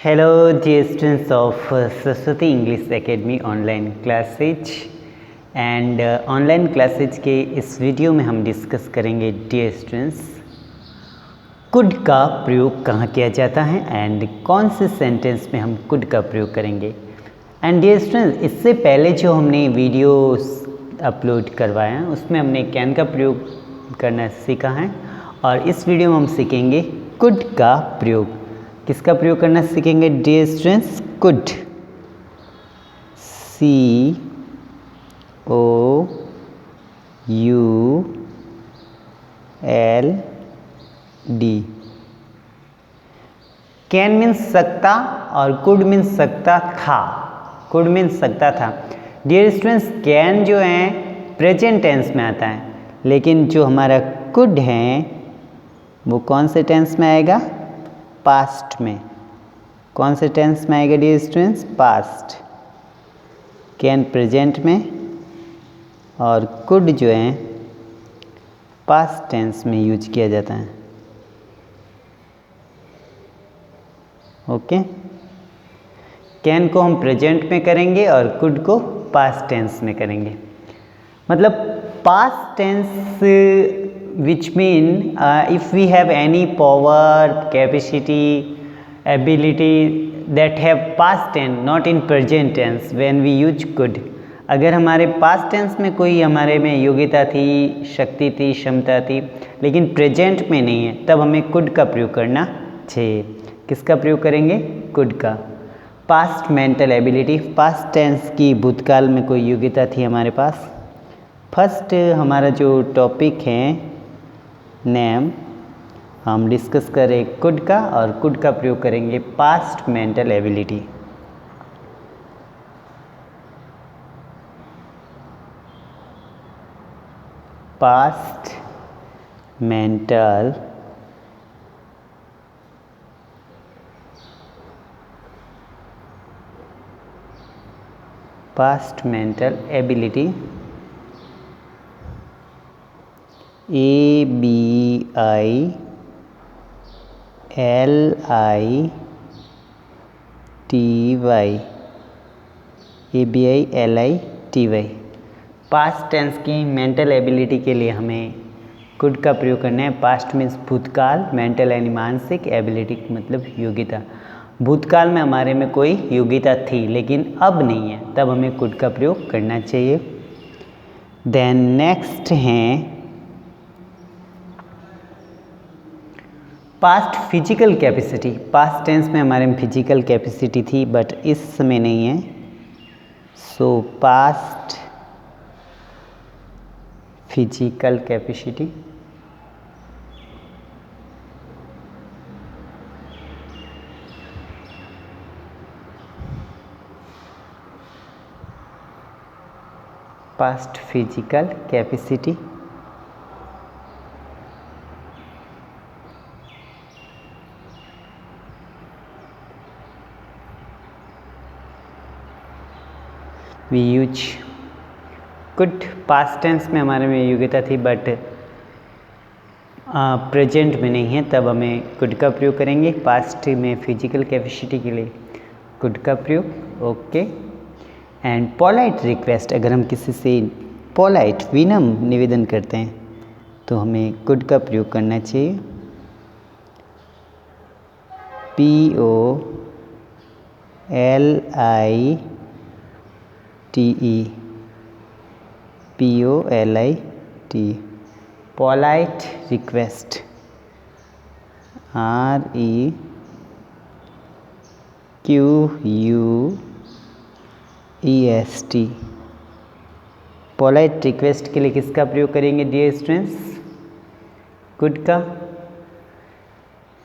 Hello dear students of Saraswati English academy online classes and online classes के इस video में हम डिस्कस करेंगे डियर स्टूडेंट्स कुड का प्रयोग कहाँ किया जाता है एंड कौन से सेंटेंस में हम कुड का प्रयोग करेंगे। एंड डियर स्टूडेंट्स इससे पहले जो हमने वीडियो अपलोड करवाया उसमें हमने कैन का प्रयोग करना सीखा है और इस वीडियो में हम सीखेंगे कुड का प्रयोग। किसका प्रयोग करना सीखेंगे dear students? Could, COUD। Can means सकता और कुड मीन्स सकता था। कुड मीन्स सकता था। डियर स्टूडेंट्स कैन जो है प्रेजेंट टेंस में आता है, लेकिन जो हमारा कुड है वो कौन से टेंस में आएगा? पास्ट में। कौन से टेंस में आएगा dear students? Past. Can present में और कुड जो है पास्ट टेंस में यूज किया जाता है। ओके, कैन को हम प्रेजेंट में करेंगे और कुड को पास्ट टेंस में करेंगे। मतलब past tense which mean if we have any power, capacity, ability that have past tense not in present tense when we use could। अगर हमारे पास्ट टेंस में कोई हमारे में योग्यता थी, शक्ति थी, क्षमता थी, लेकिन प्रेजेंट में नहीं है, तब हमें कुड का प्रयोग करना चाहिए। किसका प्रयोग करेंगे? कुड का। Past mental ability, past tense की भूतकाल में कोई योग्यता थी हमारे पास। फर्स्ट हमारा जो टॉपिक है नेम, हम डिस्कस करें कुड का और कुड का प्रयोग करेंगे past mental ability. Past mental ability ABILITY। Past tense की मेंटल एबिलिटी के लिए हमें कुड का प्रयोग करना है। पास्ट मीन्स भूतकाल, मेंटल यानी मानसिक, एबिलिटी मतलब योग्यता। भूतकाल में हमारे में कोई योग्यता थी लेकिन अब नहीं है, तब हमें कुड का प्रयोग करना चाहिए। देन नेक्स्ट हैं past physical capacity. Past tense में हमारे में फिजिकल कैपेसिटी थी बट इस समय नहीं है, so past physical capacity. Past physical capacity we use could. Past tense में हमारे में योग्यता थी बट प्रेजेंट में नहीं है, तब हमें कुड का प्रयोग करेंगे। पास्ट में फिजिकल कैपेसिटी के लिए कुड का प्रयोग। ओके, एंड पोलाइट रिक्वेस्ट, अगर हम किसी से पोलाइट विनम्र निवेदन करते हैं तो हमें कुड का प्रयोग करना चाहिए। POLITE polite request, REQUEST। Polite request के लिए किसका प्रयोग करेंगे डियर स्टूडेंट्स? कुड का।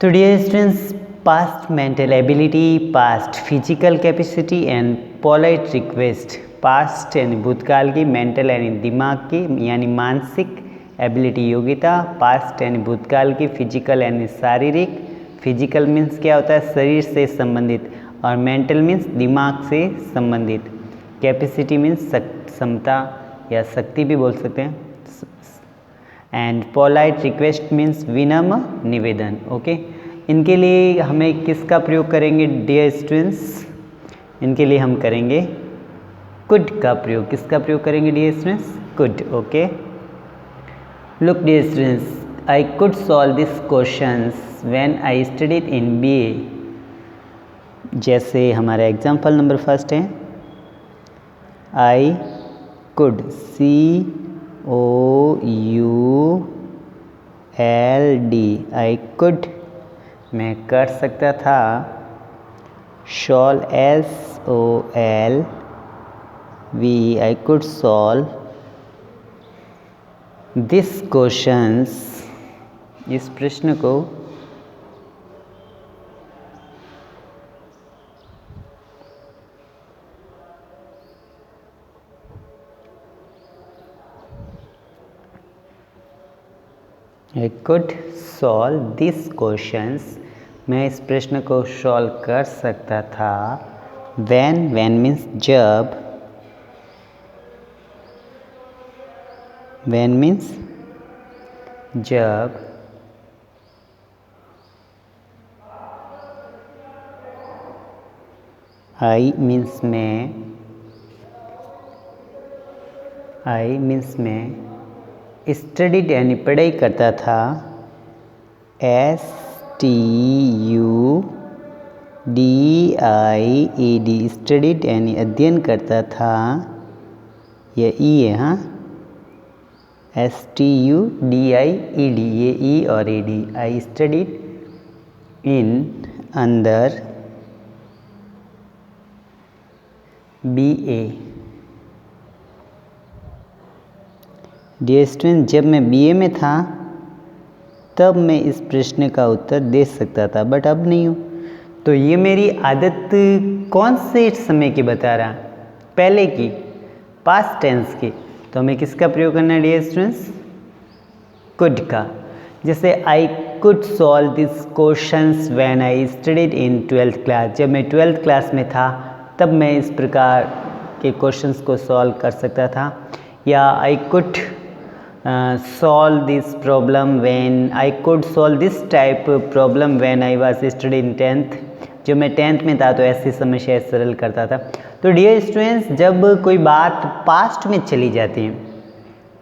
तो dear students past mental ability, past physical capacity and polite request. Past यानी भूतकाल की, मेंटल यानी दिमाग की यानी मानसिक, एबिलिटी योग्यता। पास्ट यानी भूतकाल की, फिजिकल यानी शारीरिक। फिजिकल मीन्स क्या होता है? शरीर से संबंधित, और मेंटल मीन्स दिमाग से संबंधित। कैपेसिटी मीन्स क्षमता या शक्ति भी बोल सकते हैं। एंड पोलाइट रिक्वेस्ट मीन्स विनम्र निवेदन। ओके, इनके लिए हमें किसका प्रयोग करेंगे डियर स्टूडेंट्स? इनके लिए हम करेंगे कुड का प्रयोग। किसका प्रयोग करेंगे dear students? Could. Okay, look dear students, I could solve this questions when I studied in BA. जैसे हमारा एग्जाम्पल नंबर फर्स्ट है, I could, COULD, I could मैं कर सकता था, solve SOLV, I could solve this questions, इस प्रश्न को I could solve these questions, मैं इस प्रश्न को सॉल्व कर सकता था। when means जब, when means जब, I means मैं स्टडीड यानी पढ़ाई करता था, STUDIED, स्टडीड यानी अध्ययन करता था, ये ई है, हाँ, STUDIED, ये ई और ED, आई स्टडीड इन अंदर BA। डियर स्टूडेंट, जब मैं BA में था तब मैं इस प्रश्न का उत्तर दे सकता था, बट अब नहीं हूँ। तो ये मेरी आदत कौन से समय की बता रहा? पहले की, पास्ट टेंस की। तो हमें किसका प्रयोग करना है डियर स्टूडेंट्स? कुड का। जैसे आई could solve this questions when I studied in 12th class, जब मैं 12th क्लास में था तब मैं इस प्रकार के क्वेश्चंस को सॉल्व कर सकता था। या I could solve this problem when I could solve this type of problem when I was studying in 10th, जब मैं 10th में था तो ऐसी समस्या सरल करता था। तो डियर स्टूडेंट्स, जब कोई बात पास्ट में चली जाती है,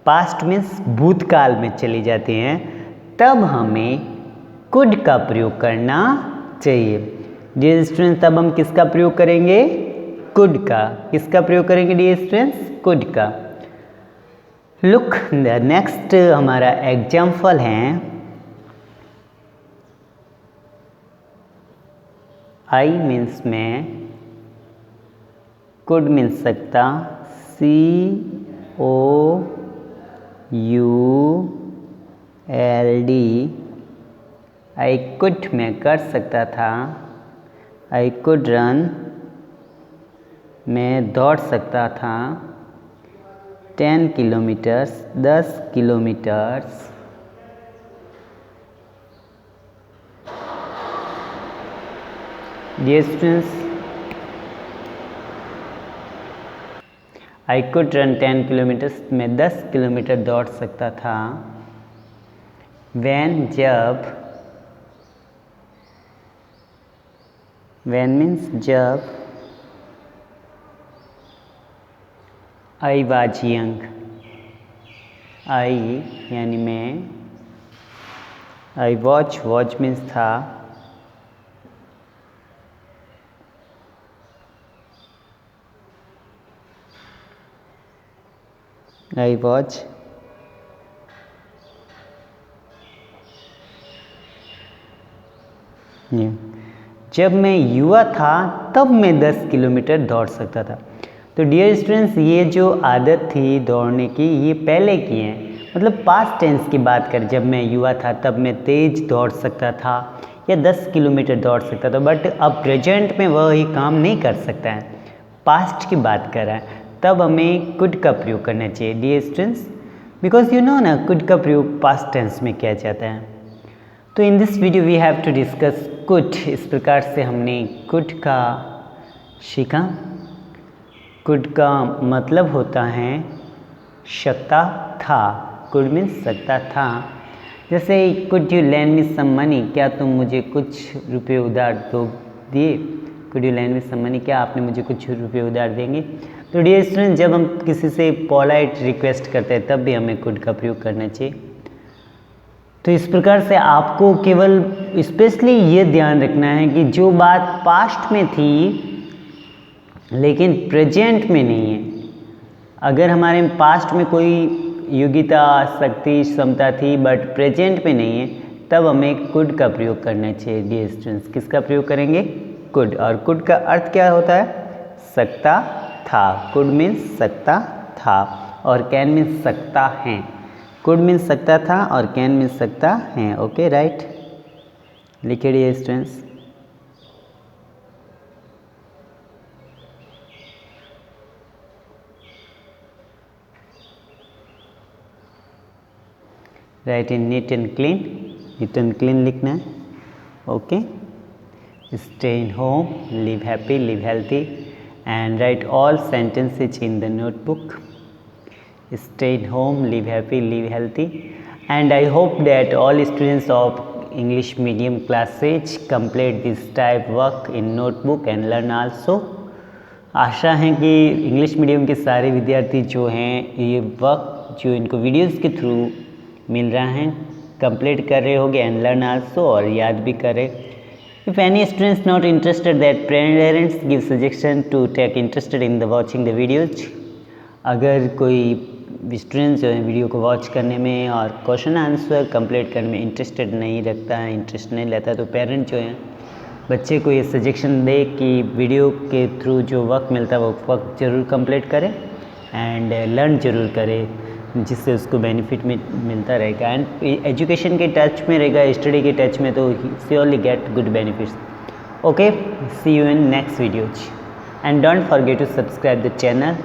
पास्ट मीन्स भूतकाल में चली जाती हैं, तब हमें कुड का प्रयोग करना चाहिए। डियर स्टूडेंट्स, तब हम किसका प्रयोग करेंगे? कुड का। किसका प्रयोग करेंगे डियर स्टूडेंट्स? कुड का। लुक, नेक्स्ट हमारा एग्जाम्पल है, आई मीन्स में, कुड मीन्स सकता, COULD, आई कुड मैं कर सकता था, आई कुड रन मैं दौड़ सकता था, 10 kilometers 10 kilometers, dear students, I could run 10 kilometers, मैं 10 किलोमीटर दौड़ सकता था। when, जब, when means जब, आई वाज यंग, आई यानी मैं, आई वॉच मीन्स था, आई वॉच जब मैं युवा था तब मैं 10 किलोमीटर दौड़ सकता था। तो डियर स्टूडेंट्स, ये जो आदत थी दौड़ने की, ये पहले की है, मतलब पास्ट टेंस की बात कर, जब मैं युवा था तब मैं तेज दौड़ सकता था या 10 किलोमीटर दौड़ सकता था, बट अब प्रेजेंट में वह ही काम नहीं कर सकता है, पास्ट की बात कर रहा है, तब हमें कुड का प्रयोग करना चाहिए dear students, because you know ना कुड का प्रयोग पास्ट टेंस में किया जाता है। तो in this video we have to discuss could. इस प्रकार से हमने कुड का सीखा। कुड का मतलब होता है सकता था, कुड मीन्स सकता था, जैसे could you lend me some money, क्या तुम मुझे कुछ रुपये उधार दिए। Could you lend me some money, क्या आपने मुझे कुछ रुपये उधार देंगे। तो डियर स्टूडेंट, जब हम किसी से पोलाइट रिक्वेस्ट करते हैं तब भी हमें कुड का प्रयोग करना चाहिए। तो इस प्रकार से आपको केवल स्पेशली ये ध्यान रखना है कि जो बात पास्ट में थी लेकिन प्रेजेंट में नहीं है, अगर हमारे पास्ट में कोई योग्यता, शक्ति, क्षमता थी बट प्रेजेंट में नहीं है, तब हमें कुड का प्रयोग करना चाहिए। डियर स्टूडेंट्स, किसका प्रयोग करेंगे, कुड। और कुड का अर्थ क्या होता है, सकता था। कुड मीन्स सकता था और कैन मीन्स सकता है। कुड मीन्स सकता था और कैन मीन्स सकता है। ओके, राइट, लिखिए dear students. Write in neat and clean, neat and clean लिखना है। Okay, stay in home, live happy, live healthy and write all sentences in the notebook. Stay at home, live happy, live healthy, and I hope that all students of English medium classes complete this type work in notebook and learn also. आशा है कि English medium के सारे विद्यार्थी जो हैं ये work जो इनको वीडियोस के थ्रू मिल रहा है कंप्लीट कर रहे होंगे एंड लर्न आल्सो, और याद भी करें। If any students not interested that parents give suggestion to take interested in the watching the videos. अगर कोई स्टूडेंट्स जो है वीडियो को वॉच करने में और क्वेश्चन आंसर कंप्लीट करने में इंटरेस्टेड नहीं रखता है, इंटरेस्ट नहीं लेता, तो पेरेंट जो है बच्चे को ये सजेशन दे कि वीडियो के थ्रू जो वर्क मिलता है वो वर्क ज़रूर कंप्लीट करे एंड लर्न ज़रूर करे, जिससे उसको बेनिफिट मिलता रहेगा एंड एजुकेशन के टच में रहेगा, स्टडी के टच में, तो surely get good benefits. Okay, see you in next videos and don't forget to subscribe the channel.